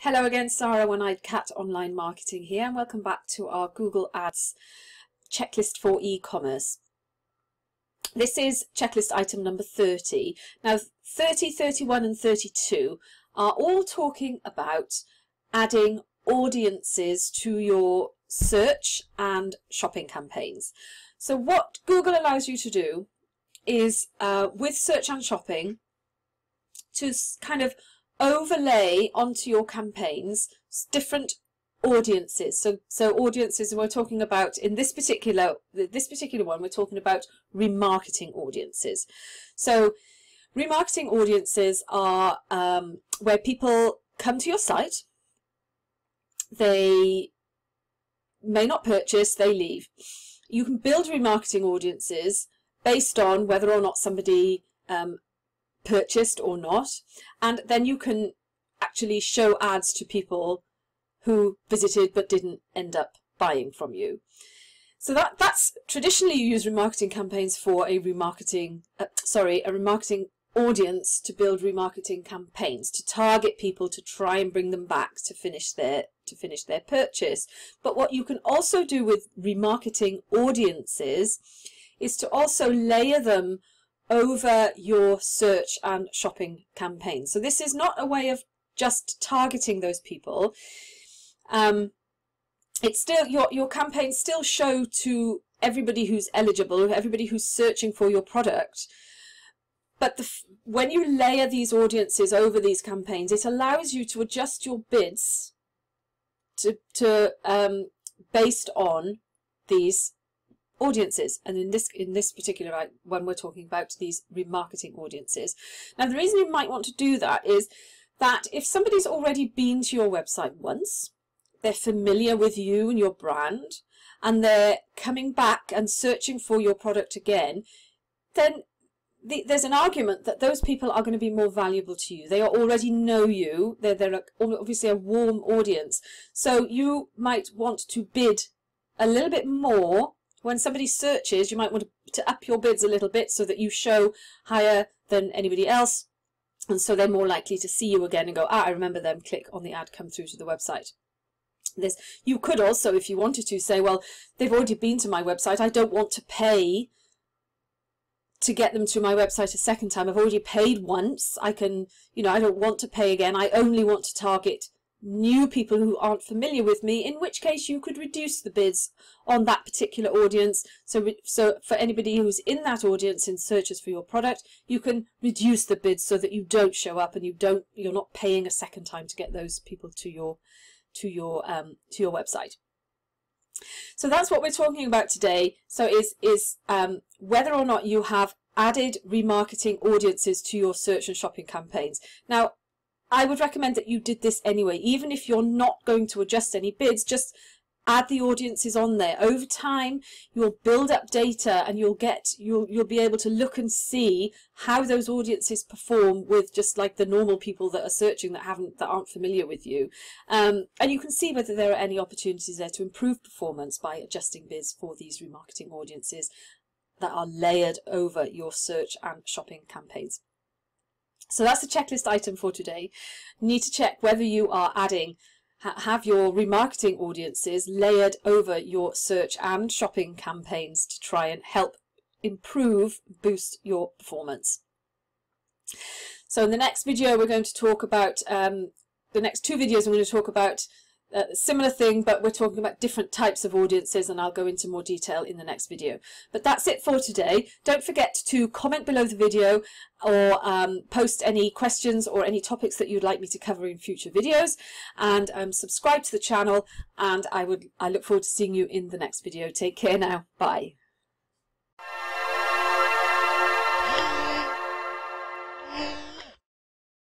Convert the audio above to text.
Hello again, Sarah, One-Eyed Cat Online Marketing here, and welcome back to our Google Ads checklist for e-commerce. This is checklist item number 30. Now 30, 31 and 32 are all talking about adding audiences to your search and shopping campaigns. So what Google allows you to do is with search and shopping to kind of overlay onto your campaigns different audiences. So audiences we're talking about in this particular one, we're talking about remarketing audiences. So remarketing audiences are where people come to your site, they may not purchase, they leave. You can build remarketing audiences based on whether or not somebody purchased or not, and then you can actually show ads to people who visited but didn't end up buying from you. So that's traditionally you use remarketing campaigns for a remarketing audience to build remarketing campaigns to target people to try and bring them back to finish their purchase. But what you can also do with remarketing audiences is to also layer them over your search and shopping campaigns. So this is not a way of just targeting those people. It's still your campaigns still show to everybody who's eligible, everybody who's searching for your product. But when you layer these audiences over these campaigns, it allows you to adjust your bids based on these audiences, and in this particular one we're talking about these remarketing audiences. Now the reason you might want to do that is that if somebody's already been to your website once, they're familiar with you and your brand, and they're coming back and searching for your product again, then there's an argument that those people are going to be more valuable to you. They already know you, they're obviously a warm audience, so you might want to bid a little bit more. When somebody searches, you might want to up your bids a little bit so that you show higher than anybody else, and so they're more likely to see you again and go, I remember them, click on the ad, come through to the website. You could also, if you wanted to, say, well, they've already been to my website, I don't want to pay to get them to my website a second time. I've already paid once, I don't want to pay again, I only want to target new people who aren't familiar with me, in which case you could reduce the bids on that particular audience. So for anybody who's in that audience and searches for your product, you can reduce the bids so that you don't show up and you're not paying a second time to get those people to your website. So that's what we're talking about today. So is whether or not you have added remarketing audiences to your search and shopping campaigns. Now I would recommend that you did this anyway, even if you're not going to adjust any bids, just add the audiences on there. Over time, you'll build up data and you'll be able to look and see how those audiences perform with just like the normal people that are searching that aren't familiar with you. And you can see whether there are any opportunities there to improve performance by adjusting bids for these remarketing audiences that are layered over your search and shopping campaigns. So that's the checklist item for today. You need to check whether you are have your remarketing audiences layered over your search and shopping campaigns to try and help boost your performance. So in the next video we're going to talk about, the next two videos I'm going to talk about a similar thing, but we're talking about different types of audiences, and I'll go into more detail in the next video. But that's it for today. Don't forget to comment below the video or post any questions or any topics that you'd like me to cover in future videos, and subscribe to the channel, and I look forward to seeing you in the next video. Take care now. Bye.